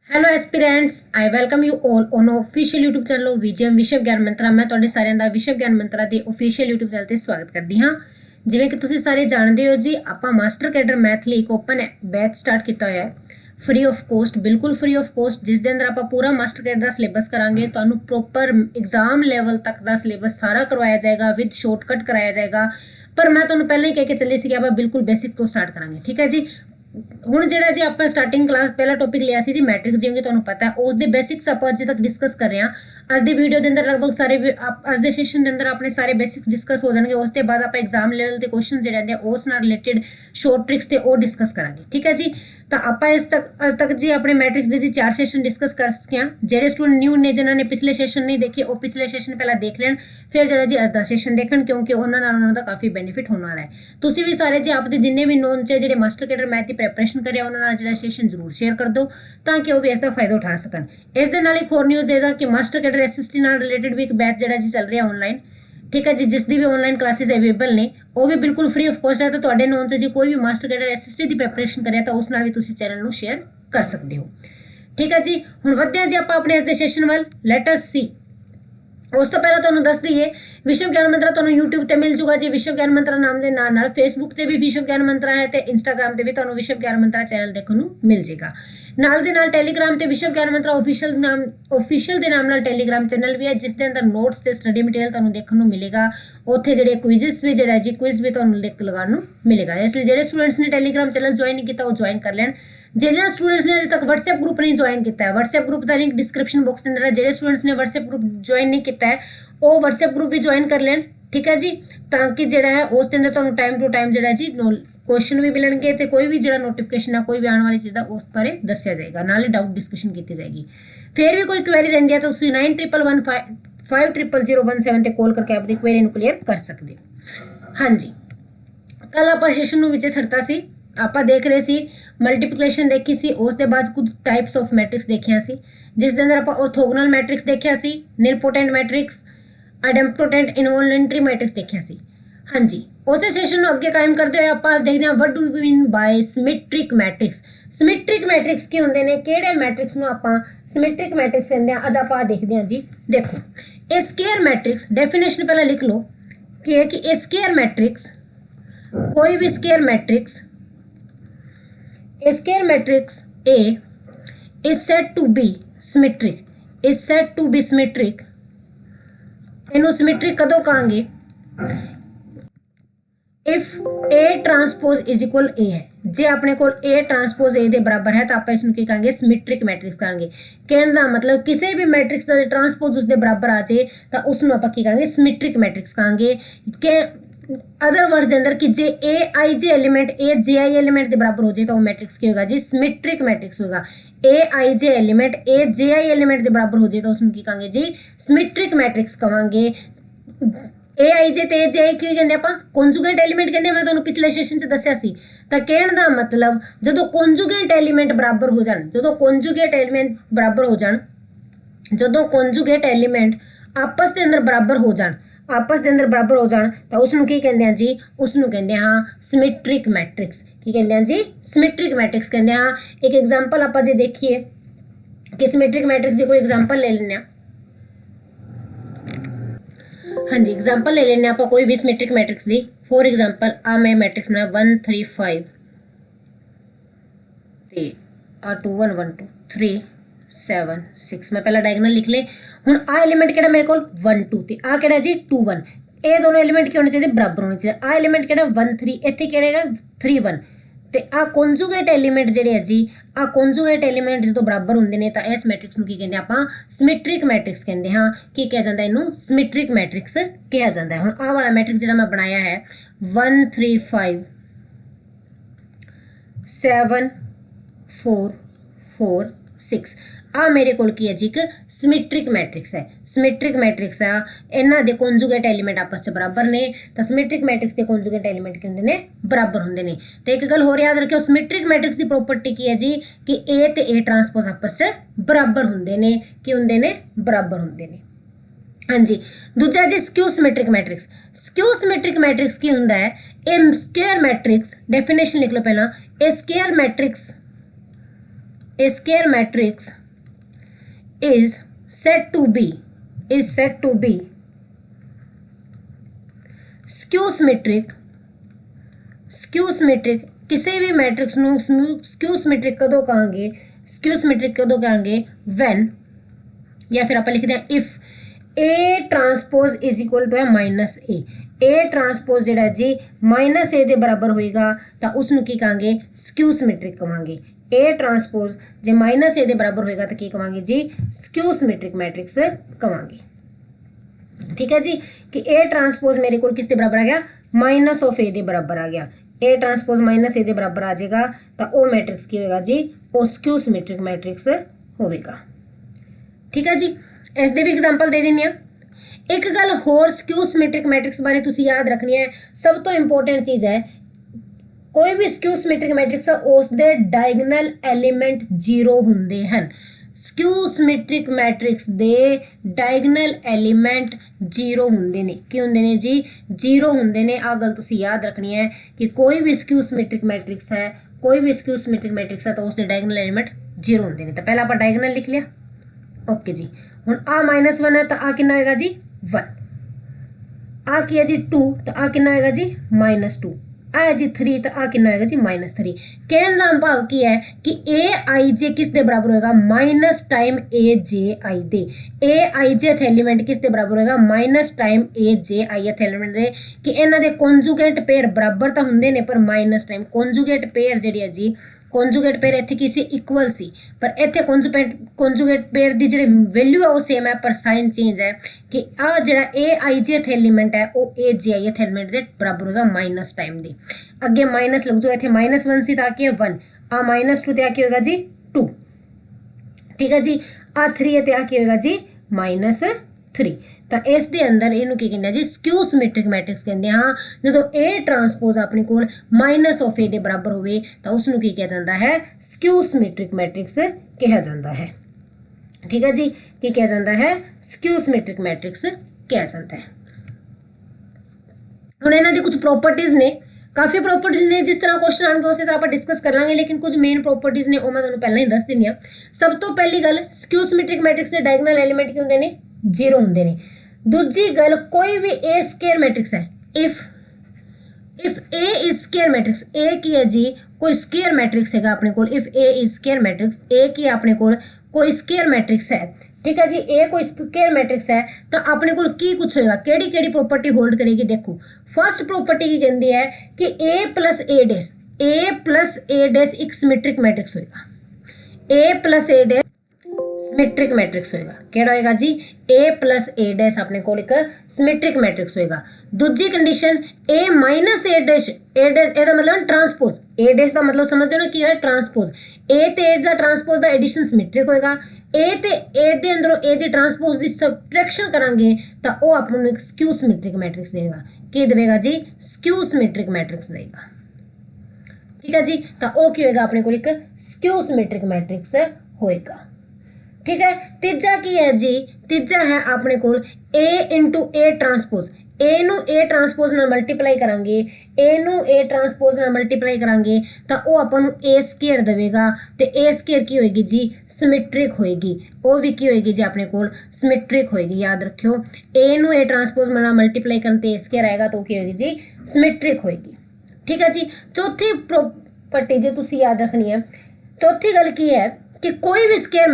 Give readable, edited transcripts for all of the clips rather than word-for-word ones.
Hello aspirants, I welcome you all on official YouTube channel Vijayam विश्व ज्ञान मंत्रा। मैं ਤੁਹਾਡੇ ਸਾਰਿਆਂ ਦਾ ਵਿਸ਼ਵ ਗਿਆਨ ਮੰਤਰਾ ਦੇ ਅਫੀਸ਼ੀਅਲ YouTube ਚੈਨਲ ਤੇ ਸਵਾਗਤ ਕਰਦੀ ਹਾਂ। ਜਿਵੇਂ ਕਿ ਤੁਸੀਂ ਸਾਰੇ ਜਾਣਦੇ ਹੋ ਜੀ, ਆਪਾਂ ਮਾਸਟਰ ਕੈਡਰ ਮੈਥ ਲਈ ਇੱਕ ਓਪਨ ਬੈਚ ਸਟਾਰਟ ਕੀਤਾ ਹੋਇਆ ਹੈ फ्री ऑफ कॉस्ट, बिल्कुल फ्री ऑफ कॉस्ट, जिस दे अंदर आप पूरा मास्टर कैडर का सिलेबस करांगे। तुहानू प्रॉपर एग्जाम लैवल तक का सिलेबस सारा करवाया जाएगा, विद शॉर्टकट कराया जाएगा। पर मैं तुहानू पहले ही कह के चली सी कि आप बिल्कुल बेसिक तो स्टार्ट करांगे, ठीक है जी। ਹੁਣ ਜਿਹੜਾ ਜੀ ਆਪਾਂ ਸਟਾਰਟਿੰਗ ਕਲਾਸ ਪਹਿਲਾ ਟੌਪਿਕ ਲਿਆ ਸੀ ਜੀ ਮੈਟ੍ਰਿਕਸ, ਜਿਵੇਂ ਕਿ ਤੁਹਾਨੂੰ ਪਤਾ ਹੈ ਉਸ ਦੇ ਬੇਸਿਕਸ ਆਪਾਂ ਅੱਜ ਤੱਕ ਡਿਸਕਸ ਕਰ ਰਹੇ ਹਾਂ। ਅੱਜ ਦੇ ਵੀਡੀਓ ਦੇ ਅੰਦਰ ਲਗਭਗ ਸਾਰੇ ਅੱਜ ਦੇ ਸੈਸ਼ਨ ਦੇ ਅੰਦਰ ਆਪਣੇ ਸਾਰੇ ਬੇਸਿਕਸ ਡਿਸਕਸ ਹੋ ਜਾਣਗੇ। ਉਸ ਤੋਂ ਬਾਅਦ ਆਪਾਂ ਐਗਜ਼ਾਮ ਲੈਵਲ ਦੇ ਕੁਐਸਚਨ ਜਿਹੜੇ ਨੇ ਉਸ ਨਾਲ ਰਿਲੇਟਡ ਸ਼ੋਰਟ ਟ੍ਰਿਕਸ ਤੇ ਉਹ ਡਿਸਕਸ ਕਰਾਂਗੇ, ਠੀਕ ਹੈ ਜੀ। ਤਾਂ ਆਪਾਂ ਅੱਜ ਤੱਕ ਜੀ ਆਪਣੇ ਮੈਟ੍ਰਿਕਸ ਦੇ ਜੀ 4 ਸੈਸ਼ਨ ਡਿਸਕਸ ਕਰ ਚੁੱਕੇ ਹਾਂ। ਜਿਹੜੇ ਸਟੂਡੈਂਟ ਨਿਊ ਨੇ ਜਿਨ੍ਹਾਂ ਨੇ ਪਿਛਲੇ ਸੈਸ਼ਨ ਨਹੀਂ ਦੇਖੇ ਉਹ ਪਿਛਲੇ ਸੈਸ਼ਨ ਪਹਿਲਾਂ ਦੇਖ ਲੈਣ, ਫਿਰ ਜਿਹੜਾ ਜੀ ਅੱਜ ਦਾ ਸੈਸ਼ਨ ਦੇਖਣ, ਕਿਉਂਕਿ ਉਹਨਾਂ ਨਾਲ ਉਹਨਾਂ ਦਾ ਕਾਫੀ ਬੈਨੀਫਿਟ ਹੋਣ ਵਾਲਾ ਹੈ। ਤੁਸੀਂ ਵੀ ਸਾਰੇ ਜੀ ਆਪਦੇ ਜਿੰਨੇ ਵੀ ਨੋਨ ਚ ਜਿਹੜੇ ਮਾਸਟਰ ਕੈਡਰ ਮੈਥ ਦੀ ਪ੍ਰੈਪਰੇਸ਼ਨ ਕਰਿਆ ਉਹਨਾਂ ਨਾਲ ਜਿਹੜਾ ਸੈਸ਼ਨ ਜ਼ਰੂਰ ਸ਼ੇਅਰ ਕਰ ਦਿਓ ਤਾਂ ਕਿ ਉਹ ਵੀ ਇਸ ਦਾ ਫਾਇਦਾ ਉਠਾ ਸਕਣ। ਇਸ ਦੇ ਨਾਲ ਇੱਕ ਹੋਰ ਨਿਊਜ਼ ਦੇ ਦਾਂ ਕਿ ਮਾਸਟਰ ਕੈਡਰ ਐਸਐਸਟੀ ਨਾਲ ਰਿਲੇਟਡ ਵੀ ਇੱਕ ਬੈਚ ਜਿਹੜਾ ਜੀ ਚੱਲ ਰਿਹਾ ਆਨਲਾਈਨ, ठीक है जी, जिस दी भी ऑनलाइन क्लासेस अवेलेबल ने वो भी बिल्कुल फ्री ऑफ कॉस्ट है। तो तुहाडे नोन से जी कोई भी मास्टर कैडर एसएसटी की प्रैपरेशन करे तो उस नाल भी तुसीं चैनल नूं शेयर कर सकते हो, ठीक है जी। हुण वधदे जी आपां अपने अज दे सैशन वल। लेट अस सी। उस तो पहला तुहानूं दस दईए विश्व ज्ञान मंत्रा तुहानूं यूट्यूब ते मिल जूगा जी। विश्व ज्ञान मंत्रा नाम दे नाल नाल फेसबुक ते भी विश्व ज्ञान मंत्रा है ते इंस्टाग्राम ते भी तुहानूं विश्व ज्ञान मंत्रा चैनल देखण नूं मिल जाएगा। नाल दे नाल टैलीग्राम ते विश्व ज्ञान मंत्रा ऑफिशियल दे नाम नाल टैलीग्राम चैनल भी है, जिस दे अंदर नोट्स ते स्टडी मटीरियल तुहानूं देखण नूं मिलेगा। उत्थे जिहड़े क्विज़िस भी जिहड़ा जी क्विज़ भी तुहानूं लिंक लगाउण नूं मिलेगा। इसलिए जिहड़े स्टूडेंट्स ने टैलीग्राम चैनल ज्वाइन नहीं कीता वो ज्वाइन कर लैण। जिन्हें स्टूडेंट्स ने अजे तक व्हाट्सएप ग्रुप नहीं ज्वाइन किया है, व्हाट्सएप ग्रुप का लिंक डिस्क्रिप्शन बॉक्स के अंदर है। जिहड़े स्टूडेंट्स ने व्हाट्सएप ग्रुप ज्वाइन नहीं किया है वो व्हाट्सएप ग्रुप भी ज्वाइन कर लैण, ठीक है जी। ताकि जिहड़ा है उस अंदर तुहानूं टाइम टू टाइम जिहड़ा जी क्वेश्चन भी मिलणगे ते कोई भी जिहड़ा नोटिफिकेशन है कोई भी आने वाली चीज़ का उस बारे दस्सिया जाएगा, नाल डाउट डिस्कशन की जाएगी। फिर भी कोई क्वेरी रहिंदी है तो तुसीं 9115500017 ते कॉल करके अपनी क्वेरी नूं क्लीयर कर सकते हो। हाँ जी, कल आपां सैशन नूं विच छड्डता सी, ਆਪਾਂ देख रहे सी मल्टीप्लिकेशन देखी सी, उस दे बाद कुछ टाइप्स ऑफ मैट्रिक्स देखिया सी, जिस दे अंदर ਆਪਾਂ ऑर्थोगोनल मैट्रिक्स देखिया सी, nilpotent matrix, idempotent involuntary matrix देखिया सी। हाँ जी, उसे सैशन ਨੂੰ ਅੱਗੇ ਕਾਇਮ ਕਰਦੇ ਹੋਏ ਆਪਾਂ ਦੇਖਦੇ ਹਾਂ what do you mean by symmetric matrix. Symmetric matrix ਕੀ ਹੁੰਦੇ ਨੇ, ਕਿਹੜੇ ਮੈਟ੍ਰਿਕਸ ਨੂੰ ਆਪਾਂ सिमेट्रिक मैट्रिक्स ਕਹਿੰਦੇ ਆ। ਅੱਜ ਆਪਾਂ ਦੇਖਦੇ ਹਾਂ ਜੀ। ਦੇਖੋ ਇਹ ਸਕੁਅਰ मैट्रिक्स डेफिनेशन ਪਹਿਲਾਂ ਲਿਖ ਲਓ ਕਿ ਇਹ ਕਿ ਸਕੁਅਰ मैट्रिक्स कोई भी square matrix square matrix A is said to be symmetric, is said to be symmetric। इन्हों symmetric कदों कहांगे, if A transpose is equal A है। जे अपने को A ट्रांसपोज A दे बराबर है तो आप इसनों की कहांगे सिमेट्रिक मैट्रिक्स कहांगे। कहने का मतलब किसी भी मैट्रिक्स का ट्रांसपोज उसके बराबर आ जाए तो उसनों आप की कहांगे सिमेट्रिक मैट्रिक्स कहांगे। के अदर वर्ड्स के अंदर कि जे ए I J element A J I element के बराबर हो जाए तो वो मैट्रिक्स क्या होगा जी, सिमेट्रिक मैट्रिक्स होगा। ए I J element A J I element के बराबर हो जाए तो उसमें की कहांगे जी सिमेट्रिक मैट्रिक्स कहांगे। ए आई जे ते जे आई की कहते हैं कॉन्जुगेट एलिमेंट कहते हैं, मैं तुहानूं पिछले सैशन च दस्सिया सी। तो कहने का मतलब जो कॉन्जुगेट एलिमेंट बराबर हो जाए, जो कॉन्जुगेट एलिमेंट बराबर हो जाए, जो कॉन्जुगेट एलिमेंट आपस के अंदर बराबर हो जाए, आपस के अंदर बराबर हो जाए तो उसनों की कहते हैं जी, उसनों कहते हैं हाँ सिमेट्रिक मैट्रिक्स। की कहते हैं जी सिमेट्रिक मैट्रिक्स कहते हैं। हाँ एक एग्जाम्पल आप जो देखिए कि सिमेट्रिक मैट्रिक्स की कोई एग्जाम्पल ले लें। हाँ जी, एग्जाम्पल ले लें आप कोई भी सिमेट्रिक मैट्रिक्स की। फॉर एग्जाम्पल आ मैं मैट्रिक्स बनाया 1 3 5 आ 2 1 1 2 3 7 6। मैं पहला डायगोनल लिख ले। हुण आ एलिमेंट किहड़ा मेरे कोल 1 2 ते आ किहड़ा जी 2 1। ये दोनों एलिमेंट की होने चाहिए बराबर होने चाहिए। आ एलिमेंट किहड़ा 1 3, इत्थे किहड़ा 3 1 ते आ कॉन्जुगेट एलिमेंट जिहड़े है जी, आ कॉन्जुगेट एलिमेंट जो बराबर होंदे ने तां इस मैट्रिक्स नूं की कहंदे आपां सिमेट्रिक मैट्रिक्स कहंदे हां। की कहा जांदा इहनूं सिमेट्रिक मैट्रिक्स कहा जांदा है। हुण आ वाला मैट्रिक्स जिहड़ा मैं बनाया है 1 3 5 7 4 4 6, आ मेरे कोल की है जी एक सिमेट्रिक मैट्रिक्स है। सिमेट्रिक मैट्रिक्स है, इन्हां दे कॉन्जुगेट एलिमेंट आपस में बराबर ने तो सिमेट्रिक मैट्रिक्स के कॉन्जुगेट एलिमेंट की होंदे ने बराबर होंदे ने। तो एक गल होर याद रखियो, सिमेट्रिक मैट्रिक्स की प्रॉपर्टी की है जी कि ए ते ए ट्रांसपोज आपस में बराबर होंदे ने। की होंदे ने? बराबर होंदे ने। हाँ जी, दूजा जी skew symmetric matrix. Skew symmetric matrix की होंदा है, ए स्क्वायर मैट्रिक्स, डेफिनेशन लिख लो पहला। A square matrix is said to be skew symmetric किसी भी मैट्रिक्स ਨੂੰ skew symmetric कदों कहांगे when या फिर आप लिखते हैं if A transpose is equal to है माइनस ए ट्रांसपोज जिहड़ा जी माइनस ए दे बराबर होएगा तो उसनूं की कहांगे स्क्यू सिमेट्रिक कहांगे। ए ट्रांसपोज जे माइनस ए दे बराबर होएगा तो की कहांगे जी स्क्यू सिमेट्रिक मैट्रिक्स कहांगे। ठीक है जी कि ए ट्रांसपोज मेरे को किस दे बराबर आ गया माइनस ऑफ ए दे बराबर आ गया। ए ट्रांसपोज माइनस ए दे बराबर आ जाएगा तो वो मैट्रिक्स की होएगा जी वो स्क्यू सिमेट्रिक मैट्रिक्स होवेगा। ठीक है जी इस दे भी एग्जांपल दे देनी है। एक गल होर स्क्यू सिमेट्रिक मैट्रिक्स बारे तुसी याद रखनी है सब तो इंपॉर्टेंट चीज़ है कोई भी स्क्यू सिमेट्रिक मैट्रिक्स है उस दे डायगोनल एलिमेंट जीरो हुंदे हैं। स्क्यू सिमेट्रिक मैट्रिक्स दे डायगोनल एलिमेंट जीरो हुंदे ने की हुंदे ने जी जीरो हुंदे ने। आ गल तुसी याद रखनी है कि कोई भी स्क्यू सिमेट्रिक मैट्रिक्स है तो उसके डायगोनल एलिमेंट जीरो हुंदे ने। तो पहला आप डायगोनल लिख लिया ओके जी। हुण आ -1 है तो आ कितना होएगा जी 1 आ किया जी 2 तो आ कितना होएगा जी -2 आ जी 3 तो आ कितना होएगा जी -3। कहने का भाव की है कि ए आई जे किस दे बराबर होएगा minus time A J I दे। ए आई जे एलिमेंट किस दे बराबर होएगा minus time A J I element दे कि इन्हां दे कॉन्जुगेट पेयर बराबर तो हुंदे ने पर माइनस टाइम कॉन्जुगेट पेयर जिहड़ी है जी कॉन्जुगेट पेयर इत्थे किसी इक्वल सी पर इत्थे कॉन्जुगेट पेयर दी जिहड़ी वैल्यू है वो सेम है पर साइन चेंज है कि आ जिहड़ा ए आई जे एलिमेंट है वो ए जे आई एलिमेंट दे बराबर होगा माइनस टाइम दी। अगे माइनस लग जो इत्थे -1 सी ताकि 1 आ -2 ते आ की होगा जी 2। ठीक है जी आ 3 है ते आ की होगा जी -3। तो इस दे अंदर इनू की कहते हैं जी स्क्यू सिमेट्रिक मैट्रिक्स कहते हैं। हाँ जो ए ट्रांसपोज अपने को माइनस ऑफ ए दे बराबर होवे तो उसनू की कहा जाता है स्क्यू सिमेट्रिक मैट्रिक्स कहा जाता है। ठीक है जी की कहा जाता है स्क्यू सिमेट्रिक मैट्रिक्स कहा जाता है। हुण इन्हां दी कुछ प्रॉपर्टीज ने काफ़ी प्रॉपर्टीज ने जिस तरह क्वेश्चन आएंगे उस तरह आप डिस्कस कर लांगे लेकिन कुछ मेन प्रॉपर्टीज ने वो मैं तुहानूं पहले ही दस दिंदी हां। सब तो पहली गल स्क्यू सिमेट्रिक मैट्रिक्स दे डायगोनल एलिमेंट की हुंदे ने जीरो हुंदे ने। दूजी गल कोई भी ए स्केयर मैट्रिक्स है if A is square matrix A की है जी कोई स्केयर मैट्रिक्स है अपने को if A is square matrix A की अपने को कोई स्केयर मैट्रिक्स है। ठीक है जी ए कोई स्केयर मैट्रिक्स है तो अपने को की कुछ होएगा केड़ी प्रॉपर्टी होल्ड करेगी। देखो फर्स्ट प्रॉपर्टी की कहती है कि ए प्लस ए डैश एक सिमेट्रिक मैट्रिक्स होएगा। ए प्लस ए डैश सिमेट्रिक मैट्रिक्स होएगा केड़ा होएगा जी ए प्लस ए डैश अपने को एक सिमेट्रिक मैट्रिक्स होएगा। दूजी कंडीशन ए माइनस ए डैश एदा मतलब ट्रांसपोज ए डैश का मतलब समझते हो ना की है ट्रांसपोज ए ते ए दा ट्रांसपोज दा एडिशन सिमेट्रिक होएगा। ए ते ए दे अंदरों ए दी ट्रांसपोज दी सबट्रैक्शन करांगे तो वो आपको एक स्क्यू सिमेट्रिक मैट्रिक्स देगा। की देगा जी स्क्यू सिमेट्रिक मैट्रिक्स देगा। ठीक है जी तो वो की होएगा अपने को एक स्क्यू सिमेट्रिक मैट्रिक्स होएगा। ठीक है तीजा की है जी तीजा है अपने को ए इंटू ए ट्रांसपोज ए नू ए ट्रांसपोज नाल मल्टीप्लाई करांगे ए नू ए ट्रांसपोज नाल मल्टीप्लाई करांगे तो वो अपन ए स्केयर देगा तो ए स्केयर की होएगी जी सिमेट्रिक होएगी। वो भी की होएगी जी अपने को सिमेट्रिक होएगी। याद रखियो ए नू ए ट्रांसपोज नाल मल्टीप्लाई करते ए स्केयर आएगा तो की होएगी जी सिमेट्रिक होएगी। ठीक है जी चौथी प्रॉपर्टी जो तुसी याद रखनी है चौथी गल की है कि कोई भी स्केयर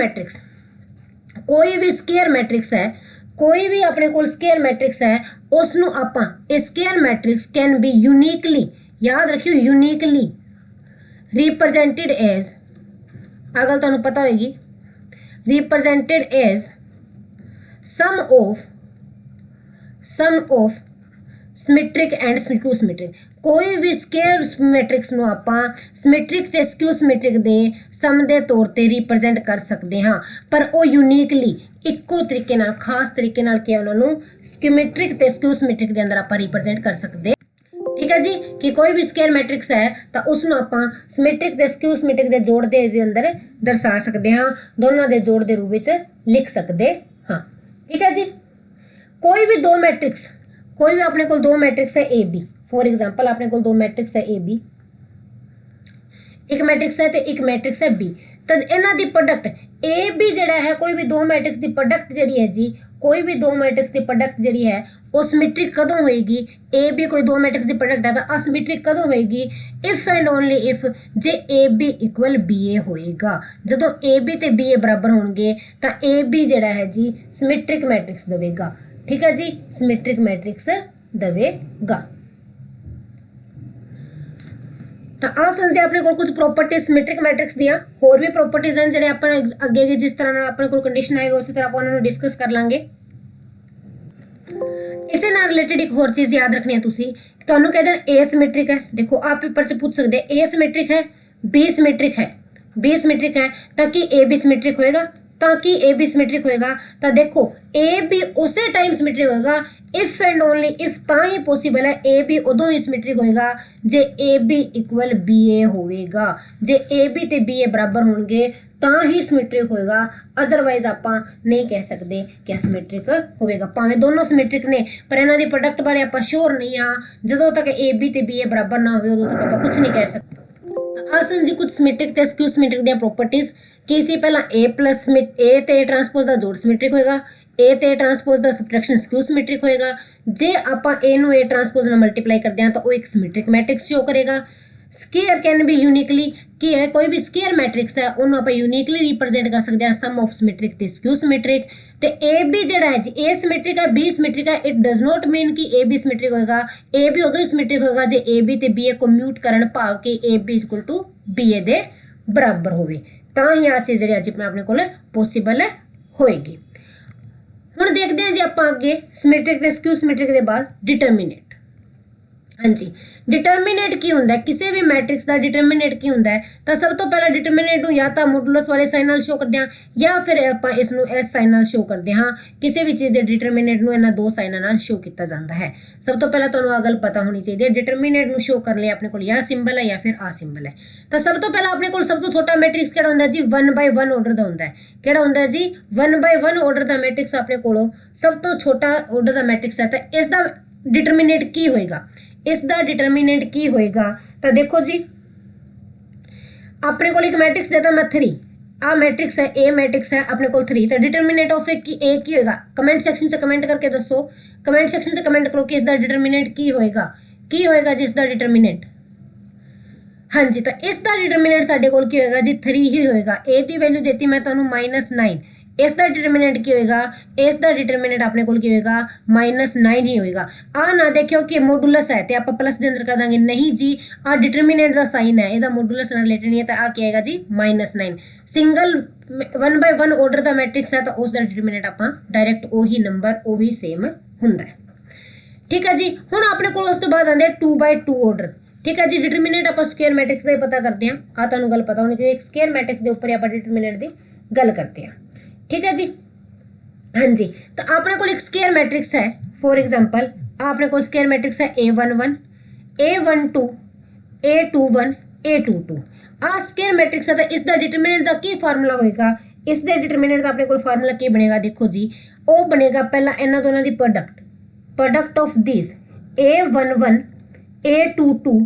मैट्रिक्स है कोई भी अपने को स्केयर मैट्रिक्स है उसनू आपां square matrix can be uniquely याद रखियो यूनिकली रिप्रेजेंटेड एज अगर तुहानू पता होगी represented as sum of symmetric and skew symmetric. कोई भी स्केयर मैट्रिक्स नू आपां सिमेट्रिक ते स्क्यू सिमेट्रिक दे सम दे तौर ते रिप्रेजेंट कर सकते हाँ पर वो यूनिकली इक्को तरीके नाल खास तरीके नाल के उन्होंने सिमेट्रिक ते स्क्यू सिमेट्रिक दे अंदर आपां रिप्रेजेंट कर सकते। ठीक है जी कि कोई भी स्केयर मैट्रिक्स है तो उसनू आपां सिमेट्रिक ते स्क्यू सिमेट्रिक दे जोड़ दे अंदर दर्शा सकते हाँ दोनों दे जोड़ दे रूप विच लिख सकते हाँ। ठीक है जी कोई भी अपने को दो मैट्रिक्स है ए बी फॉर एग्जांपल अपने को दो मैट्रिक्स है ए बी एक मैट्रिक्स है तो एक मैट्रिक्स है बी तो इन्हां दी प्रोडक्ट ए बी जिहड़ा है कोई भी दो मैट्रिक्स की प्रोडक्ट जिहड़ी है जी, कोई भी दो मैट्रिक्स की प्रोडक्ट जिहड़ी है वो सिमेट्रिक कदों होएगी, ए बी कोई दो मैट्रिक्स की प्रोडक्ट है तो असिमेट्रिक कदों होएगी, इफ एंड ओनली इफ जे A B equal B A होएगा। जदों ए बी ते बी ए बराबर होणगे तो ए बी जिहड़ा है जी सिमेट्रिक मैट्रिक्स देवेगा। ठीक है जी, सिमेट्रिक मैट्रिक्स देवेगा। तो आ समझे अपने को कुछ प्रॉपर्टीज सिमेट्रिक मैट्रिक्स दिया, होर भी प्रॉपर्टीज हैं जिन्हें अपन अगे जिस तरह अपने को कंडीशन आएगा उसी तरह अपन डिस्कस कर लांगे। इसे ना रिलेटेड एक होर चीज याद रखनी है तुसी, तुहानू कह देन ए सिमेट्रिक है, देखो आप पेपर च पूछ सकते ए सिमेट्रिक है, बी सिमेट्रिक है, बी सिमेट्रिक है ताकि ए बी सिमेट्रिक होएगा, ताकि ए बी सिमेट्रिक होएगा तो देखो ए बी उसे टाइम सिमेट्रिक होएगा इफ एंड ओनली इफ ता ही पॉसिबल है ए बी उदों ही सिमेट्रिक होएगा जे A B equal B A होएगा। जे ए बी ते बी ए बराबर होंगे ता ही सिमेट्रिक होएगा, अदरवाइज आप नहीं कह सकते कि सिमेट्रिक होएगा। भावें दोनों सिमेट्रिक ने पर इन्हां दी प्रोडक्ट बारे आप श्योर नहीं हाँ, जदों तक ए बी ते बी ए बराबर ना हो उदों तक आप कुछ नहीं कह सकते। आसन जी कुछ सिमेट्रिक ते स्क्यू सिमेट्रिक दी प्रॉपर्टीज कि इसी पहला ए प्लस ए ते ट्रांसपोज दा जोड़ सिमेट्रिक होएगा, ए ते ट्रांसपोज दा सबट्रैक्शन स्क्यू सिमेट्रिक होएगा। जे आपां ए नू ए ट्रांसपोज नाल मल्टीप्लाई करदे हां तां ओह एक सिमेट्रिक मैट्रिक्स शो करेगा। स्केयर कैन बी यूनिकली कि है कोई भी स्केयर मैट्रिक्स है उन्होंने आप यूनिकली रिप्रेजेंट कर सकते हैं सम ऑफ सिमेट्रिक ते स्क्यू सिमेट्रिक। ते ए बी जिहड़ा है जी ए सिमेट्रिक है बी सिमेट्रिक है, इट डज नॉट मीन कि ए बी सिमेट्रिक होएगा। ए बी उदों ही सिमेट्रिक होएगा जे ए बी ते बी ए को म्यूट करन भाव कि A B equal to B A दे बराबर होवे, तां ही आ चीज़ जिहड़ी अज अपने कोल पॉसिबल होएगी। हुण देखते हैं जी आपां अगे सिमेट्रिक ते स्क्यू सिमेट्रिक दे बाद डिटरमिनेट। हाँ जी, डिटरमिनेट की होंदा है किसी भी मैट्रिक्स का डिटरमिनेट की होंदा है तो सब तो पहला डिटरमिनेट या तो मॉडुलस वाले साइन नाल शो करते हैं या फिर आप इसनू एस साइन नाल शो करते हैं। किसी भी चीज़ के डिटरमिनेट नू इन्हां दो साइनां नाल शो किया जाता है। सब तो पहला तुहानू आ गल पता होनी चाहिए, डिटरमिनेट नू शो करने अपने को या सिंबल है या फिर आ सिंबल है। तो सब तो पहला अपने को सब तो छोटा मैट्रिक्स किहड़ा होंदा जी 1 by 1 ऑर्डर का होंदा है। किहड़ा होंदा है जी 1 by 1 ऑर्डर का मैट्रिक्स अपने को सब तो छोटा ऑर्डर का मैट्रिक्स है। तो इसका डिटरमिनेट की होएगा, इसका डिटरमिनेंट की होएगा तो देखो जी अपने को एक मैट्रिक्स देता मैं 3, आ मैट्रिक्स है ए मैट्रिक्स है अपने को 3, तो डिटरमिनेंट ऑफ ए की होएगा। कमेंट सेक्शन से कमेंट करके दसो, कमेंट सेक्शन से कमेंट करो कि इसका डिटरमिनेंट की होएगा जी इसका डिटरमिनेंट। हाँ जी, तो इसका डिटरमिनेंट साडे कोल की होएगा जी 3 ही होएगा। ए की वैल्यू देती मैं तुहानू -9, इसका डिटरमिनेंट की होएगा, इसका डिटरमिनेंट अपने को की होएगा -9 ही होएगा। आ ना देखियो कि मॉडुलस है तो आप प्लस के अंदर कर देंगे, नहीं जी आ डिटरमिनेंट का साइन है, इसका मॉडुलस रिलेटेड नहीं है तो आ क्या आएगा जी -9। सिंगल 1 by 1 ऑर्डर का मैट्रिक्स है तो उसका डिटरमिनेंट आप डायरैक्ट वही नंबर वही सेम हुंदा है। ठीक है जी, हुण अपने को उस तो बाद आंदे 2 by 2 ऑर्डर। ठीक है जी, डिटरमिनेंट आप स्क्वायर मैट्रिक्स का ही पता करते हैं, आ तुहानू गल पता होनी चाहिए एक स्क्वायर मैट्रिक्स के ऊपर आप डिटरमिनेंट की गल करते हैं। ठीक है जी, हाँ जी, तो अपने को एक स्क्वायर मैट्रिक्स है फॉर एग्जांपल अपने को स्क्वायर मैट्रिक्स है A11 A12 A21 A22 आ स्क्वायर मैट्रिक्स है। तो इसका डिटरमिनेंट का की फार्मूला होएगा, इसके डिटरमिनेंट का अपने को फार्मूला की बनेगा देखो जी वो बनेगा पहला इन्हां दोनों की product of this A11 A22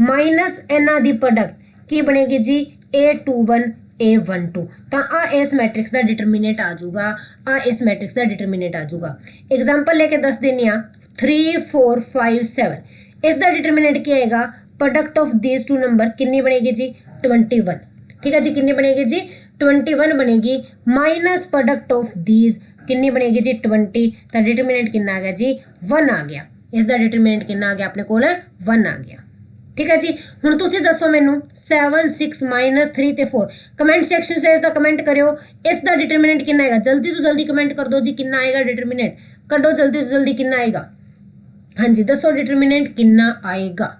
minus इन्हां दी प्रोडक्ट की बनेगी जी A21 A12। तो आ इस मैट्रिक्स का डिटरमिनेंट आ जाऊगा, आ इस मैट्रिक्स का डिटरमिनेंट आ जाऊगा। एग्जांपल लेके दस देनी 3 4 5 7 इसका डिटरमिनेंट क्या आएगा, product of these two number कितनी बनेगी जी 21। ठीक है जी, कितनी बनेगी जी 21 बनेगी माइनस प्रोडक्ट ऑफ दीज कितनी बनेगी जी 20। तो डिटरमिनेंट कितना आ गया जी 1 आ गया, इसका डिटरमिनेंट कितना आ गया अपने को 1 आ गया। ठीक है जी, हुण तुसीं दसो मैनू 7 6 -3 ते 4 कमेंट सेक्शन से इसका कमेंट करियो इसका डिटरमिनेंट कितना आएगा। जल्दी तो जल्दी कमेंट कर दो जी कितना आएगा डिटरमिनेंट, करो जल्दी तो जल्दी कितना आएगा। हाँ जी, दसो डिटरमिनेंट कितना आएगा,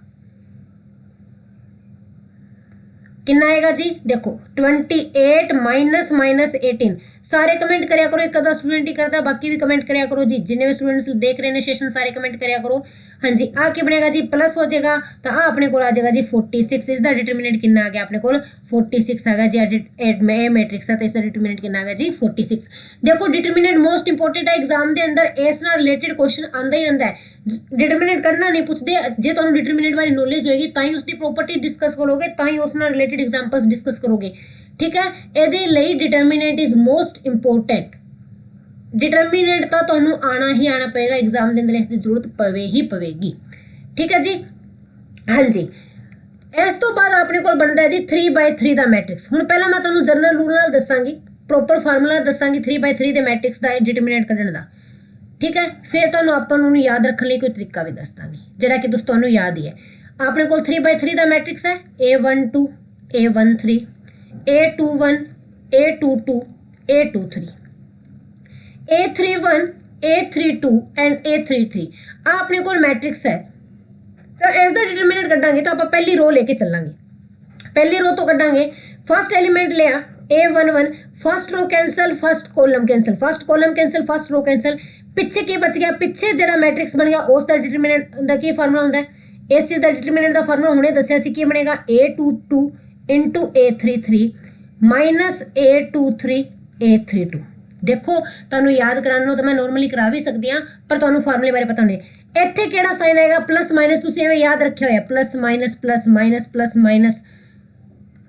कितना आएगा जी देखो 28 -18। सारे कमेंट करया करो, एक आधा स्टूडेंट ही करता है, बाकी भी कमेंट करया करो जी, जिन्हें भी स्टूडेंट्स देख रहे हैं सेशन सारे कमेंट करया करो। हाँ जी, आ क्या बनेगा जी प्लस हो जाएगा तो आ अपने को आ जाएगा जी 46। इसका डिटरमिनेंट कितना आ गया अपने को 46 आ गया जी। ए मैट्रिक्स है तो इसका डिटरमिनेंट कितना आ गया जी 46। देखो डिटरमिनेंट मोस्ट इंपोर्टेंट है, एग्जाम के अंदर इस नाल रिलेटेड क्वेश्चन आंदा ही आंदा है। डिटरमिनेंट करना नहीं पूछते, जे तुहानू डिटरमिनेंट बारे नॉलेज होएगी तां ही उसकी प्रॉपर्टी डिस्कस करोगे, तां ही उस नाल रिलेटेड एग्जांपल्स डिस्कस करोगे। ठीक है। ਇਹਦੇ ਲਈ determinant is most important. Determinant तो ਤੁਹਾਨੂੰ आना ही आना पएगा एग्जाम ਦੇ ਅੰਦਰ, ਇਸ ਦੀ ਜ਼ਰੂਰਤ ਪਵੇ ਹੀ ਪਵੇਗੀ। ठीक है जी। हाँ जी, इस तो बाद अपने को बनता है जी 3/3 का मैट्रिक्स। हुण पहला मैं तुहानूं जनरल रूल नाल दसांगी, प्रॉपर फार्मूला दसांगी 3/3 के मैट्रिक्स का डिटरमिनेंट कढण दा। ठीक है, फिर तुहानूं आपां नूं याद रखण लई कोई तरीका भी दस दांगी जिहड़ा कि तुहानूं याद ही है। अपने को 3/3 का मैट्रिक्स है A12 A13 A21 A22 A23 A31 A32 and A33 आ अपने को मैट्रिक्स है। तो इसका डिटरमिनेंट कटांगे तो आप पहली रो लेके चलांगे। पहली रो तो कटांगे, फर्स्ट एलिमेंट लिया A11, first row cancel first column cancel, first column cancel first row cancel, पिछे की बच गया, पिछे जरा मैट्रिक्स बन गया उसका डिटरमिनेंट दा की फार्मूला होंदा है। इस चीज़ का डिटरमिनेंट का फार्मूला हुणे दस्सिया सी की बनेगा A22 into A33 minus A23 A32। देखो तुहानूं याद कराने तो मैं नॉर्मली करा भी सकती हाँ, पर तुहानूं फार्मूले बारे पता नहीं। इत्थे किहड़ा साइन आएगा प्लस माइनस, तुसीं एवें याद रखिया होया plus minus plus minus plus minus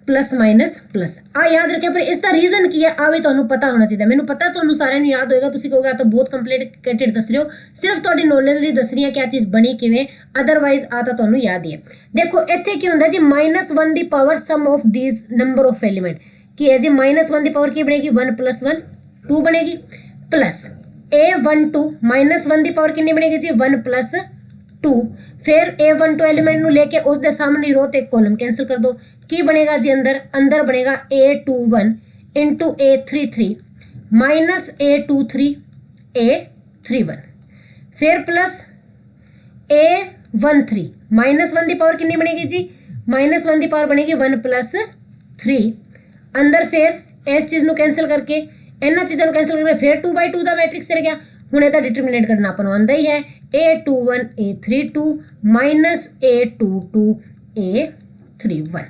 plus minus plus आ याद रखिया। पर इसका रीजन की है आ भी तुहानूं पता होना चाहिए। मैनूं पता तुहानूं सारिआं नूं याद होएगा, तुसीं कहोगे आ तो बहुत कंप्लीकेटेड दस रहे हो, सिर्फ तुहाडी नॉलेज लई दस रही है कि आ चीज़ बनी किवें, अदरवाइज आ तो तुहानूं याद ही है। देखो इत्थे की हुंदा जी -1 दी power sum of these number of element की है जी। -1 दी पावर की बनेगी 1 + 1 2 बनेगी, प्लस A12 -1 दी पावर कितनी बनेगी जी 1 + 2। फिर A12 एलिमेंट नूं लेके उस दे सामने रो ते कॉलम कैंसिल कर दो, की बनेगा जी अंदर बनेगा A21 into A33 minus A23 A31, फिर प्लस A13 -1 दी पावर कितनी बनेगी जी -1 दी पावर बनेगी 1 + 3 अंदर, फिर इस चीज़ नूं कैंसिल करके इन्हां चीज़ों को कैंसिल करके फिर 2/2 का मैट्रिक्स रह गया। हुण इहदा डिटरमिनेंट करना अपन आंदा ही है A21 A32 minus A22 A31।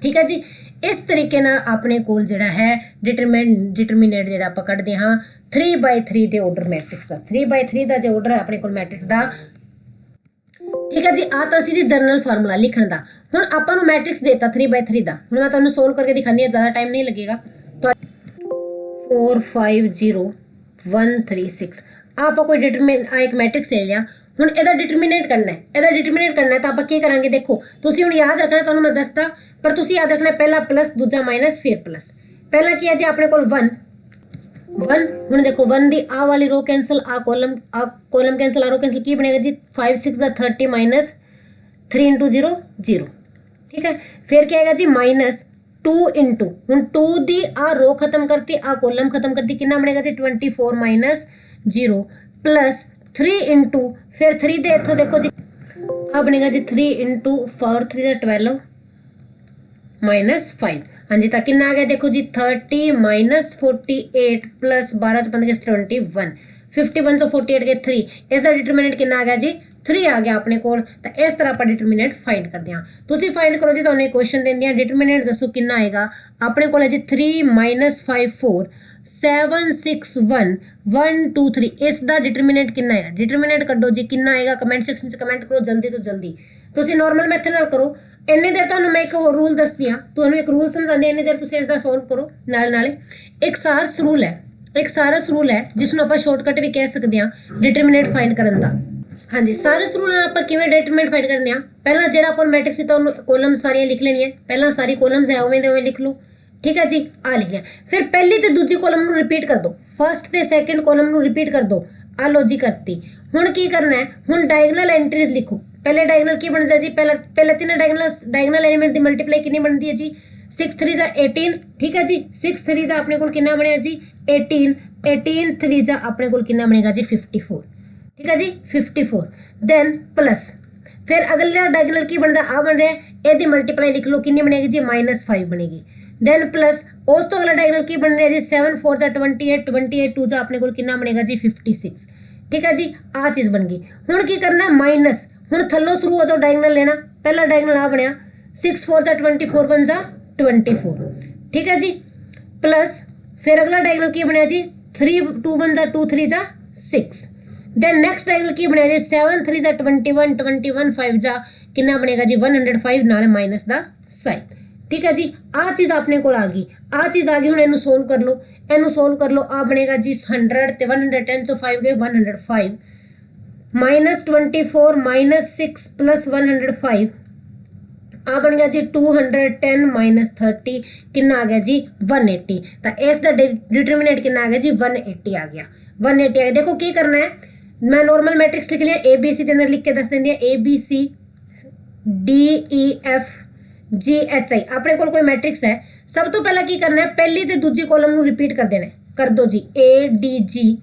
ठीक है जी, इस तरीके नाल अपने कोल जिहड़ा है डिटरमिनेंट जिहड़ा आपां कढदे हां 3/3 के ऑर्डर मैट्रिक्स का। 3/3 का जो ऑर्डर है अपने कोल मैट्रिक्स का। ठीक है जी, आ तो असीं जी जनरल फार्मूला लिखण दा। हुण आपां नूं मैट्रिक्स देता 3/3 का। हुण मैं तुहानूं सोल्व करके दिखानी है, ज़्यादा टाइम नहीं लगेगा। 4 5 0 1 3 6 आप कोई एक मैट्रिक्स ले लिया। हुण इहदा डिटरमिनेंट करना है, तो आप की करांगे, देखो तुसीं हुण याद रखना, तुहानूं मैं दसदा, पर तुसीं याद रखना पहला प्लस दूजा माइनस फिर प्लस। पहला की है जी अपने कोल 1 हुण देखो 1 दी आ वाली रो कैंसल आ कॉलम कैंसल आ रो कैंसल, की बनेगा जी 5 6 30 माइनस 3 इंटू 0 0। ठीक है, फिर क्या आएगा जी माइनस 2 इंटू हुण 2 दी आ रो खत्म करती आ कॉलम खत्म करती, कितना बनेगा जी 24 माइनस 0 प्लस 3 इंटू फिर 3 दे इत्थों देखो जी आ बनेगा जी 3 इंटू 4 3 12 माइनस 5। हाँ जी, तो कितना आ गया देखो जी 30 माइनस 48 प्लस 12 15 21 51 से 48 के 3। इसका डिटरमिनेंट कितना आ गया जी 3 आ गया अपने को। तो इस तरह आप डिटरमिनेंट फाइंड करते हैं। तुम फाइंड करो जी, तो क्वेश्चन देंगे डिटरमिनेंट दसो कितना आएगा अपने को है जी 3 माइनस 5 4 7 6 1 1 2 3। इसका डिटरमिनेंट कितना है, डिटरमिनेंट कड्डो जी कितना आएगा, कमेंट सेक्शन से कमेंट करो जल्दी तो जल्दी। तुम नॉर्मल मैथड नाल करो। इन्नी देर तुहानूं मैं एक होर रूल दसदी हाँ, तुहानूं एक रूल समझाते, इन्नी देर तुसीं इसदा सॉल्व करो नाले। एक सारस रूल है जिसनूं आपां शॉर्टकट भी कह सकते हैं डिटरमिनेंट फाइंड करन दा। हाँ जी, सारस रूल आपां किवें डिटरमिनेंट फाइंड करने आ। पहला जिहड़ा आपां मैट्रिक्स सी तुहानूं कॉलम सारियां लिख लेनी है, पहला सारी कॉलम्स है उवें दे उवें लिख लो। ठीक है जी, आ लिख लिया। फिर पहली ते दूजी कॉलम नूं रिपीट कर दो, फर्स्ट ते सैकेंड कॉलम नूं रिपीट कर दो। आ लो जी करती। हुण की करना है, हुण डायगनल एंट्रीज लिखो। पहले डायगनल की बनता है जी, पहले तीन डायगनल एलिमेंट की मल्टीप्लाई कितनी बनती है जी 6 3 जा 18। ठीक है जी, 6 3 जा अपने को कितना बनेगा जी 18 18 3 जा अपने को कितना बनेगा जी 54। ठीक है जी 54। देन प्लस फिर अगला डायगनल की बनता आ बन रहा है, यदि मल्टीप्लाई लिख लो कितनी बनेगी जी -5 बनेगी। देन प्लस उस तो अगला डायगनल की बन रहा है जी 7 4 जा 28 28 2 जा अपने को कितना बनेगा जी 56। ठीक है जी, आ चीज़ बन गई। हुण की करना माइनस, हुण थल्लों शुरू हो जाओ डायगनल लेना। पहला डायगनल आ बनया 6 4 जा 24 1 जा 24। ठीक है जी, प्लस फिर अगला डायगनल की बनया जी 3 2 1 जा 2 3 जा 6। देन नेक्स्ट डायगनल की बनया जी 7 3 जा 21 21 5 जा कितना बनेगा जी 105 नाल माइनस दा साइन। ठीक है जी। आ चीज़ अपने को आ गई, आ चीज़ आ गई। हुण इनू सोल्व कर लो, इनू सोल्व कर लो। आ बनेगा जी 100 ते 110 चो 5 गए 105 -24 -6 + 105 आ बन गया जी 210 -30 कितना आ गया जी 180। तो इसका डिटरमिनेंट कितना आ गया जी 180 आ गया, 180 आ गया। देखो की करना है, मैं नॉर्मल मैट्रिक्स लिख लिया, ABC के अंदर लिख के दस देंगे ABC DEF GHI अपने कोल कोई मैट्रिक्स है। सब तो पहला की करना है, पहली ते दूजी कॉलम नू रिपीट कर देना है, कर दो जी ADG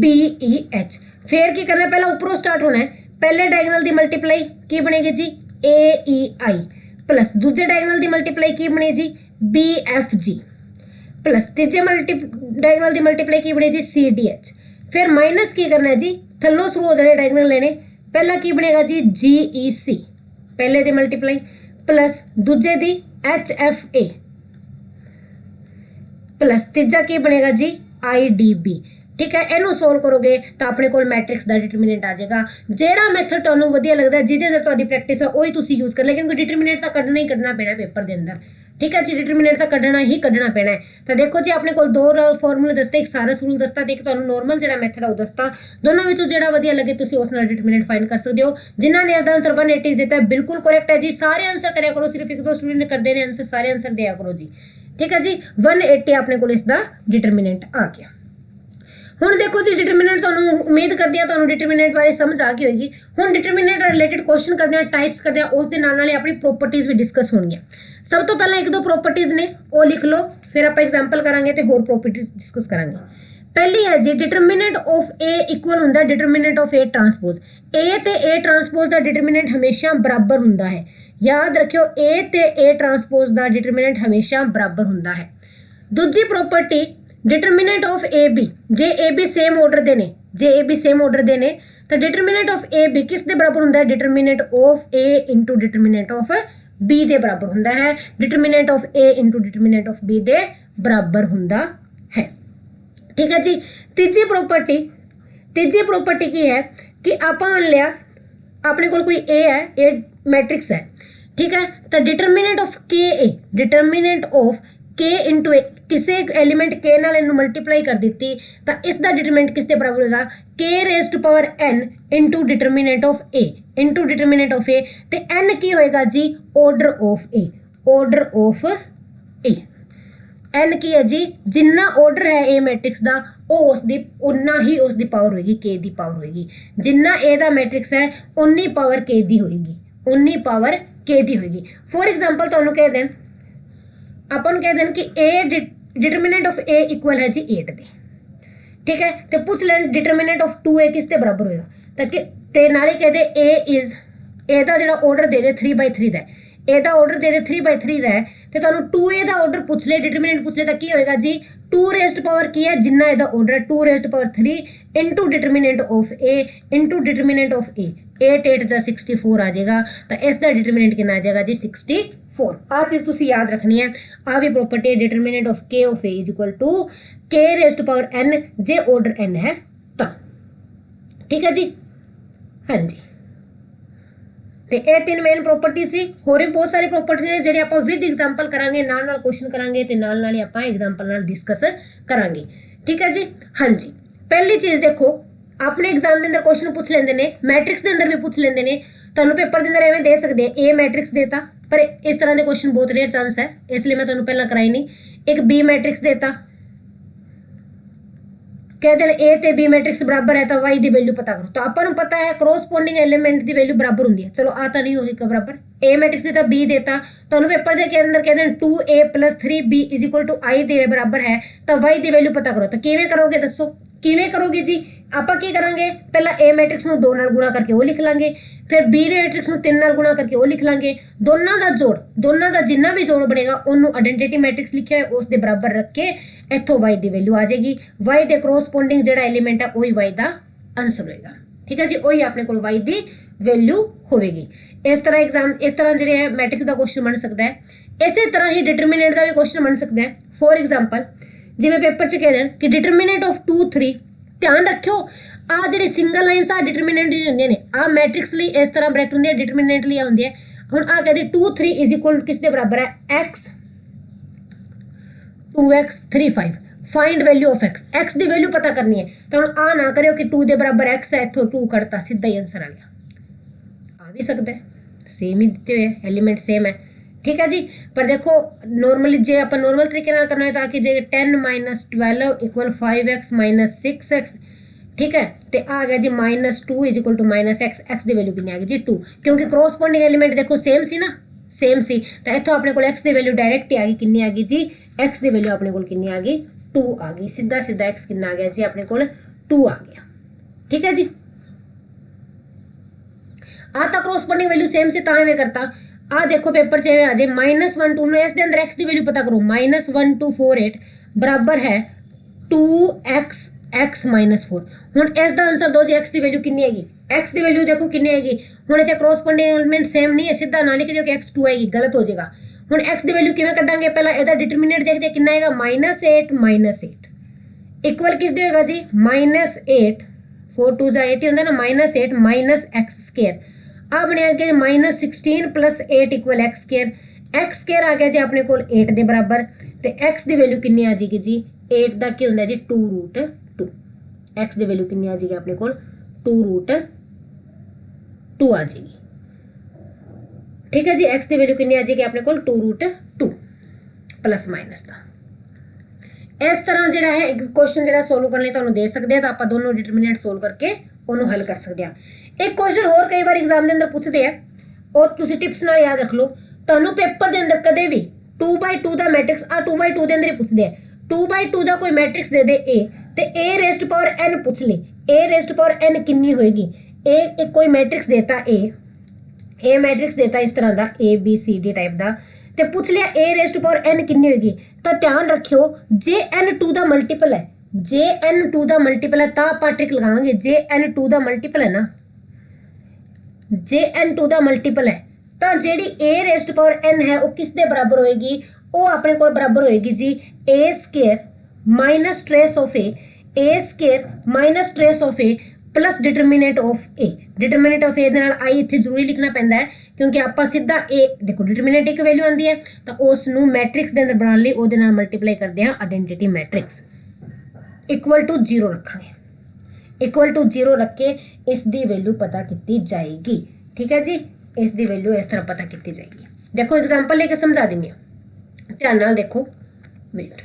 BEH। फिर की करना है, पहला ऊपरों स्टार्ट होना है, पहले डायगोनल दी मल्टीप्लाई की बनेगी जी AEI प्लस दूजे डायगोनल दी मल्टीप्लाई की बने जी BFG प्लस तीजे डायगोनल दी मल्टीप्लाई की बने जी CDH। फिर माइनस की करना है जी, थल्लों शुरू हो जाने डायगोनल लेने, पहला की बनेगा जी GEC पहले दी मल्टीप्लाई प्लस दूजे दी HFA प्लस तीजा की बनेगा जी IDB। ठीक है, इनू सोल्व करोगे तो अपने को मैट्रिक्स का डिटरमिनेंट आ जाएगा। जेड़ा मैथड तुहानू वधिया लगता है, जिहदे अंदर तुहाडी प्रैक्टिस है, वही तुसीं यूज कर ले, क्योंकि डिटरमिनेंट तो कढ़ना ही कढ़ना पैना पेपर के अंदर। ठीक है जी, डिटरमिनेंट तो कढ़ना ही कढ़ना पैना है। तो देखो जी, अपने को दो फॉर्मूले दसते, एक सारस रूल दसता ते एक तुहानू नॉर्मल जेड़ा मैथड है वो दसता। दोनों विचों जेड़ा वधिया लगे तुसीं उस नाल डिटरमिनेंट फाइंड कर सकते हो। जिन्हां ने इसका आंसर 180 दिता है बिल्कुल करेक्ट है जी। सारे आंसर करिया करो, सिर्फ एक दो स्टूडेंट करते हैं आंसर, सारे आंसर दिया करो जी। ठीक है जी, 180 अपने को इसका डिटरमिनेंट आ गया। हुण देखो जी, डिटरमिनेंट तुहानू उम्मीद करदी हां तुहानू डिटरमिनेंट बारे समझ आ गई होगी। हुण डिटरमिनेंट रिलेटेड क्वेश्चन करदे हां, टाइप्स करदे हां, उस दे नाल नाल अपनी प्रॉपर्टीज भी डिस्कस होणगीਆਂ। सब तो पहला एक दो प्रॉपर्टीज ने वो लिख लो, फिर आप एग्जांपल करांगे ते होर प्रॉपर्टीज डिस्कस करांगे। पहली है जी, डिटरमिनेंट ऑफ ए इक्वल हुंदा डिटरमिनेंट ऑफ ए ट्रांसपोज। ए ते ए ट्रांसपोज दा डिटरमिनेंट हमेशा बराबर हुंदा है। याद रखियो, ए ते ए ट्रांसपोज दा डिटरमिनेंट हमेशा बराबर हुंदा है। दूजी property, determinant of A B, जे ए बी सेम ऑर्डर दे ने, जे ए बी सेम ऑर्डर दे ने, तो डिटरमिनेंट ऑफ ए बी किस दे बराबर हुंदा है? Determinant of A into determinant of B दे बराबर हुंदा है। Determinant of A into determinant of B दे बराबर हुंदा है। ठीक है जी। तीजी प्रॉपर्टी की है कि आपां मान लिया अपने कोल कोई ए है, ए मैट्रिक्स है। ठीक है, तो डिटरमिनेंट ऑफ के ए, डिटरमिनेंट ऑफ के इंटू ए, किसी एलिमेंट के नाल इनू मल्टीप्लाई कर दी, तो इसका डिटरमिनेंट किस दे बराबर होगा? K raise to power n into determinant of A, into determinant of A. तो n की होएगा जी order of A, order of A. n की है जी, जिन्ना ऑर्डर है ए मैट्रिक्स का वो उसकी उन्ना ही उसकी पावर होएगी, के दी पावर होएगी। जिन्ना ए दा मैट्रिक्स है उन्नी पावर के दी होएगी, उन्नी पावर के दी होएगी। फॉर एग्जांपल तुहानू कह दें, अपन कह दें कि ए डिटरमिनेंट ऑफ ए इक्वल है जी 8 दे। ठीक है, तो पूछ लें डिटरमिनेंट ऑफ 2a किस दे बराबर होएगा? ताकि ते नाले कह दे ए इज, ए दा जेड़ा ऑर्डर दे दे 3/3 दा, ए दा ऑर्डर दे दे 3/3 दा है, तो तुहानू 2a दा ऑर्डर पूछ ले, डिटरमिनेंट पूछ ले, तो की होएगा जी 2 रेज़ टू पावर की है जिन्ना ए दा ऑर्डर है 2 raise to power 3 into determinant of A into determinant of A. 8 8 जा 64 आ जाएगा, तो इसका डिटरमिनेंट कितना आ जाएगा जी 64। आ चीज़ तुसी याद रखनी है। आ भी प्रॉपर्टी है, determinant of K of A is equal to K raise to power n जे ऑर्डर n है तो। ठीक है जी, हाँ जी। तो ये 3 मेन प्रॉपर्टी सी, होर भी बहुत सारी प्रॉपर्टी ने जिहड़े आपां विद एग्जांपल करांगे, नाल नाल क्वेश्चन करांगे ते नाल नाल ही आपां एग्जांपल नाल डिस्कस करांगे। ठीक है जी, हाँ जी। पहली चीज़ देखो, अपने एग्जाम के अंदर क्वेश्चन पूछ लेंदे ने, मैट्रिक्स के अंदर भी पूछ लेंदे ने, तुहानू पेपर के अंदर एवें दे सकदे ए मैट्रिक्स देता, पर इस तरह के क्वेश्चन बहुत रेयर चांस है, इसलिए मैं तुहानू पहला कराई नहीं। एक बी मैट्रिक्स देता, कहते हैं ए ते बी मैट्रिक्स बराबर है तो वाई की वैल्यू पता करो, तो अपन पता है क्रॉसपोंडिंग एलिमेंट की वैल्यू बराबर होंगी है। चलो आता नहीं होगी बराबर, ए मैट्रिक्स देता बी देता, तो पेपर के अंदर कहते हैं 2a + 3b is equal to I दे बराबर है, तो वाई की वैल्यू पता करो। तो किवें करोगे दसो, किवें करोगे जी? आपां की करांगे, पहला ए मैट्रिक्स नूं 2 नाल गुणा करके वो लिख लांगे, फिर बी मैट्रिक्स नूं 3 नाल गुणा करके वो लिख लांगे, दोनों का जोड़, दोनों का जिन्ना भी जोड़ बनेगा उन्होंने आइडेंटिटी मैट्रिक्स लिखा है उस दे बराबर रख के इत्थों वाई की वैल्यू आ जाएगी। वाई के क्रॉसपोंडिंग जिहड़ा एलीमेंट है वही वाई का आंसर होएगा। ठीक है जी, वही अपने को वाई की वैल्यू होगी। इस तरह जिहड़े है मैट्रिक्स का क्वेश्चन बन सकता है। इसी तरह ही डिटरमिनेंट का भी क्वेश्चन बन सकता है। फॉर एग्जाम्पल जिवें पेपर च कह दें कि डिटरमिनेंट ऑफ 2 3, ध्यान रखियो आ जी सिंगल लाइन सा डिटरमिनेंट होंगे ने, आ मैट्रिक्स लिए इस तरह ब्रैकेट होंगे, डिटरमिनेंट लिए होंगे, हुण आ कहते 2 3 इज इक्वल किस दे बराबर है x 2x 3 5 find value of x the value पता करनी है तो हुण आ ना करियो कि 2 दे बराबर x है इथों 2 कटता सीधा ही आंसर आ गया आ भी सकता है सेम ही दिते हुए एलिमेंट सेम है ठीक है जी पर देखो नॉर्मली जे आप नॉर्मल तरीके नाल करना है ताकि जे 10 - 12 = 5x - 6x ठीक है तो आ गया जी -2 = -x x दी वैल्यू कितनी आ गई जी 2 क्योंकि क्रॉसपोंडिंग एलिमेंट देखो सेम सी ना सेम सी तो इथों अपने को x दी वैल्यू डायरेक्ट ही आ गई कितनी आ गई जी x दी वैल्यू अपने को कितनी आ गई 2 आ गई सीधा सीधा x कितना आ गया जी अपने को 2 आ गया ठीक है जी आ तो क्रॉसपोंडिंग वैल्यू सेम सी तां में करता आ देखो पेपर च आ जाए -1 2 इस दे अंदर x दी वैल्यू पता करो -1248 बराबर है 2x x - 4 हुण इस दा आंसर दो जी x दी वैल्यू कितनी आएगी x दी वैल्यू देखो कितनी आएगी हुण इथे क्रॉसपोंडिंग एलिमेंट सेम नहीं है सीधा ना लिख दियो कि x2 आएगी गलत हो जाएगा हुण x दी वैल्यू किवें कढांगे पहला एदा डिटरमिनेंट देखते कितना आएगा -8 इक्वल किस देगा जी -8 4 2 8 ही होंदा ना -8 - x2 अब बने आगे -16 + 8 = x2 आ गया जी अपने को 8 दे बराबर ते x दी वैल्यू कितनी आ जाएगी जी 8 दा की होंदा जी 2√2 x दी वैल्यू कितनी आ जाएगी अपने को 2√2 आ जाएगी ठीक है जी x दी वैल्यू कितनी आ जाएगी अपने को 2√2 प्लस माइनस दा इस तरह जिहड़ा है क्वेश्चन जिहड़ा सोल्व करने तुहानू दे सकदे आ तां आपां दोनों डिटरमिनेंट सोल्व करके ਉਹਨੂੰ हल कर सकते हैं एक क्वेश्चन होर कई बार एग्जाम के अंदर पूछते हैं और तुसी टिप्स नाल याद रख लो तुहानू पेपर के अंदर कदे भी 2/2 का मैट्रिक्स आ 2/2 के अंदर ही पूछते हैं 2/2 का कोई मैट्रिक्स दे दे ए ते a⁻n पूछ ले a⁻n कितनी होएगी एक कोई मैट्रिक्स देता ए मैट्रिक्स देता इस तरह का ABCD टाइप का ते पूछ लिया a⁻n कितनी होएगी तो ध्यान रखियो जे n2 का मल्टीपल है JN2 का मल्टीपल है तो आप ट्रिक लगाएंगे JN2 का मल्टीपल है ना JN2 का मल्टीपल है तो जी a⁻n है वो किस दे बराबर होएगी वो अपने को बराबर होएगी जी a² - trace of a² - trace of a plus determinant of a determinant of a दे नाल i इत्थे जरूरी लिखना पैंदा है क्योंकि आपां सीधा a देखो डिटरमिनेंट एक वैल्यू आंदी है तो उस नू मैट्रिक्स दे अंदर बनाने लई ओदे नाल मल्टीप्लाई करदे हां आइडेंटिटी मैट्रिक्स = 0 रखेंगे = 0 रख के इसकी वैल्यू पता की जाएगी ठीक है जी इसकी वैल्यू इस तरह पता की जाएगी देखो एग्जांपल लेके समझा देनी है ध्यान नाल देखो वेट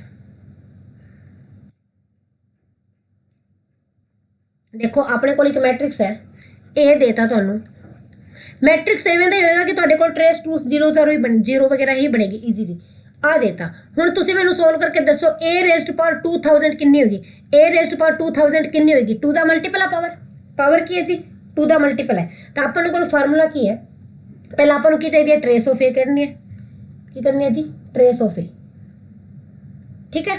देखो अपने को एक मैट्रिक्स है ए देता तुहानू मैट्रिक्स एवें दा ही होएगा कि तुहाडे कोल ट्रेस टू 0 0 ही 0 वगैरह ही बनेगी ईजीली आ देता हुण तुसीं मैनूं सोल्व करके दसो a⁻2000 कितनी होगी a⁻2000 कितनी होगी 2 का मल्टीपल है पावर की है जी 2 का मल्टीपल है तो अपन को फार्मूला की है पहले अपन की चाहिए ट्रेस ऑफ ए करनी है जी ट्रेस ऑफ ए ठीक है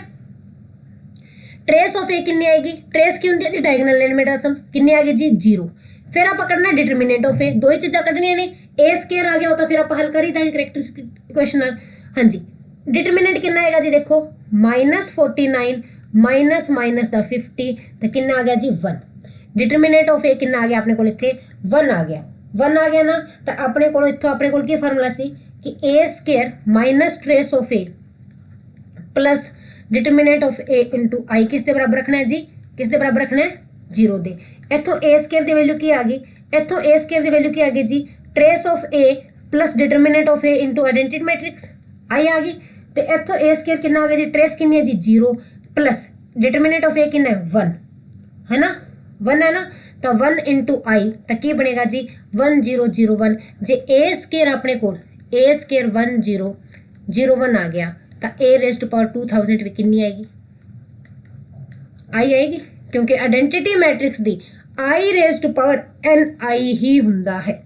ट्रेस ऑफ ए कितनी आएगी ट्रेस की होंगी जी डायगोनल एलिमेंट आसम कितनी आ गई जी 0 फिर आप करना डिटरमिनेंट ऑफ ए दो ही चीज़ां कढ़नियां ने a² आ गया हो तो फिर आप हल कर ही देंगे करैक्टरिस्टिक इक्वेशन हाँ जी डिटरमिनेंट कितना आएगा जी देखो -49 माइनस दा 50 तो कितना आ गया जी 1 डिटरमिनेंट ऑफ ए कितना आ गया अपने को इत्थे 1 आ गया ना तो अपने को इत्थों अपने को की फार्मूला सी कि a² - trace of A plus determinant of A into I किस दे बराबर रखना है जी किस दे बराबर रखना है 0 दे इत्थों a² की वैल्यू की आ गई इत्थों a² की वैल्यू की आ गई जी trace of A plus determinant of A into identity matrix I आ गई तो इत्थों a² कितना आ गया जी ट्रेस कितनी है जी 0 प्लस डिटरमिनेंट ऑफ ए कितना है 1 है ना 1 है ना तो 1 इंटू आई तो की बनेगा जी 1001 जे a² अपने को a² 1001 आ गया तो a⁻2000 भी कितनी आएगी आई आएगी क्योंकि आइडेंटिटी मैट्रिक्स दी i⁻n आई ही हुंदा है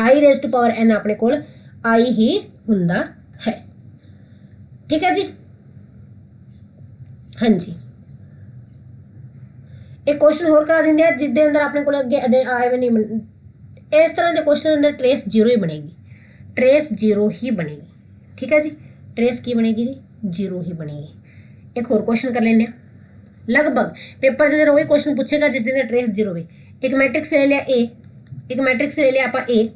i⁻n अपने को आई ही हुंदा है ठीक है जी हाँ जी एक क्वेश्चन होर करा देंगे जिसके अंदर अपने को अगे आए नहीं इस तरह के क्वेश्चन अंदर ट्रेस 0 ही बनेगी ठीक है जी ट्रेस की बनेगी जी 0 ही बनेगी एक और क्वेश्चन कर लेने लगभग पेपर के अंदर वही क्वेश्चन पूछेगा जिस अंदर ट्रेस 0 भी एक मैट्रिक्स ले लिया ए एक मैट्रिक्स ले लिया आप ए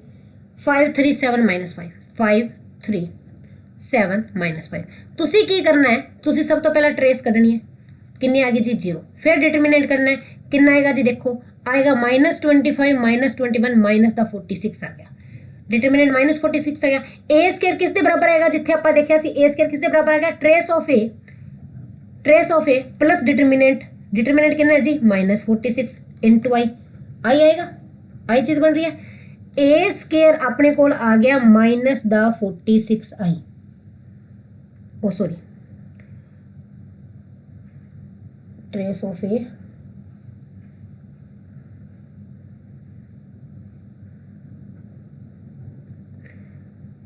5 3 7 -5 5 3 7 -5 ਤੁਸੀਂ ਕੀ ਕਰਨਾ ਹੈ ਤੁਸੀਂ ਸਭ ਤੋਂ ਪਹਿਲਾਂ ट्रेस ਕੱਢਣੀ ਹੈ कितनी आ गई जी 0 फिर डिटरमिनेंट करना है कितना आएगा जी देखो आएगा -25 -21 माइनस द 46 आ गया डिटरमिनेंट -46 आ गया ए स्क्वायर किस दे बराबर आएगा जिथे ਆਪਾਂ ਦੇਖਿਆ ਸੀ ए स्क्वायर किस दे बराबर आएगा trace of A plus determinant कितना है जी -46 इनटू आई आएगा आई चीज बन रही है ए स्क्वायर अपने कोल आ गया minus the 46 I oh sorry trace of A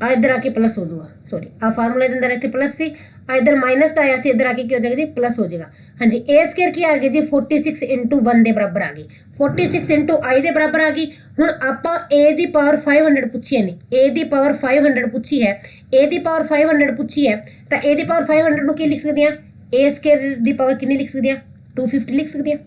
इधर आके प्लस हो जाएगा सॉरी आ फार्मूला के अंदर इतने प्लस सी इधर माइनस का आया सी इधर आके क्या हो जाएगा जी प्लस हो जाएगा हाँ जी ए स्क्वायर की आ गई जी 46 × 1 के बराबर आ गई 46 × आई के बराबर आ गई हुण आपां ए दी पावर 500 पूछी है नहीं ए दी पावर 500 पूछी है ए दी पावर 500 पूछी है तो ए दी पावर 500 नूं की लिख सकते हैं ए स्क्वायर दी पावर कितनी लिख सकते हैं 250 लिख सकते हैं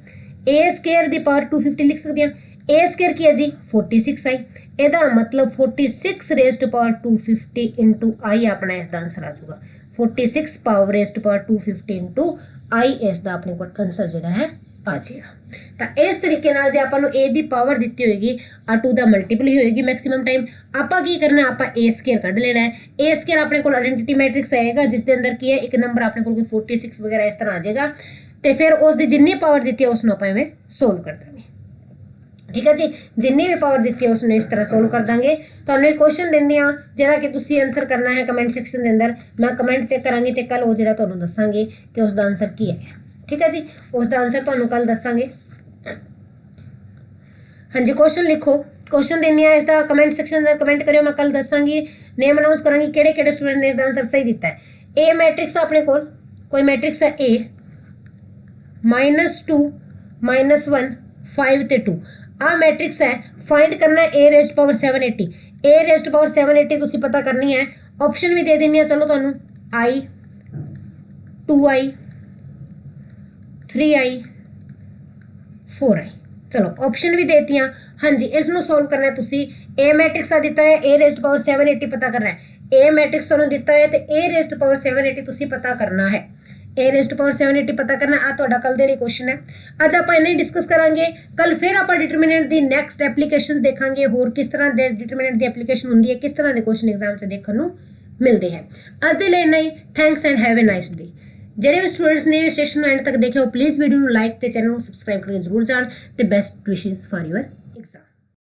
ए स्क्वायर दी पावर 250 लिख सकते हैं ए स्क्वायर की है जी 46 आई ਇਹਦਾ मतलब 46 raise to power 250 into I अपना इसका आंसर आ जाऊगा 46 power raise to power 250 into I इसका अपने को आंसर जो है आ जाएगा तो इस तरीके नाल जे आपां नूं ए दी पावर दित्ती होएगी आ 2 दा मल्टीपल ही होएगी मैक्सिमम टाइम आपां की करना आपां ए स्क्वायर कढ लेना है ए स्क्वायर अपने को आइडेंटिटी मैट्रिक्स आएगा जिस दे अंदर की है एक नंबर अपने को 46 वगैरह इस तरह आ जाएगा तो फिर उसकी जिन्नी पावर दी है उसनूं आपां इवें सोल्व कर देंगे ठीक है जी जिन्नी भी पावर दी है उसने इस तरह सोल्व कर देंगे तो एक क्वेश्चन देंगे जरा कि तुसी आंसर करना है कमेंट सेक्शन के अंदर मैं कमेंट चेक करांगी तो कल वो जो तुहानूं दसांगे कि उसका आंसर की है ठीक है जी उसका आंसर तुहानूं कल दसांगे हाँ जी क्वेश्चन लिखो क्वेश्चन देनी है इसका कमेंट सेक्शन अंदर कमेंट करियो मैं कल दसांगी नेम अनाउंस करांगी किहड़े स्टूडेंट ने इसका आंसर सही दिता है ए मैट्रिक्स अपने कोल कोई मैट्रिक्स है ए -2 -1 5 ते 2 आ मैट्रिक्स है फाइंड करना है ए रेज़ पावर 780 ए रेज़ पावर 780 तुसी पता करनी है ऑप्शन भी दे देनी है चलो तुहानूं आई 2i 3i 4i चलो ऑप्शन भी देती हैं हाँ जी इसनूं सोल्व करना है तुसी ए मैट्रिक्स आ दिता है ए रेज़ पावर 780 पता करना है ए मैट्रिक्स तुहानूं दिता है तो ए रेज़ पावर 780 तुसी पता करना है ए रेज़ पावर 780 पता करना आ तुहाडा कल दे लिए क्वेश्चन है अज आपां इन्ना ही डिस्कस करांगे कल फिर आपां डिटरमिनेंट दी नैक्सट एप्लीकेशनस देखांगे होर किस तरह दे डिटरमिनेंट दी एप्लीकेशन हुंदी है किस तरह दे क्वेश्चन एग्जाम च देखण नूं मिलदे हैं अज दे लिए इन्ना ही thanks and have a nice day ਜਿਹੜੇ ਵੀ स्टूडेंट्स ने सेशन एंड तक देखे हो प्लीज़ वीडियो लाइक ते चैनल सब्सक्राइब करके जरूर जान ते बेस्ट विशेस फॉर योर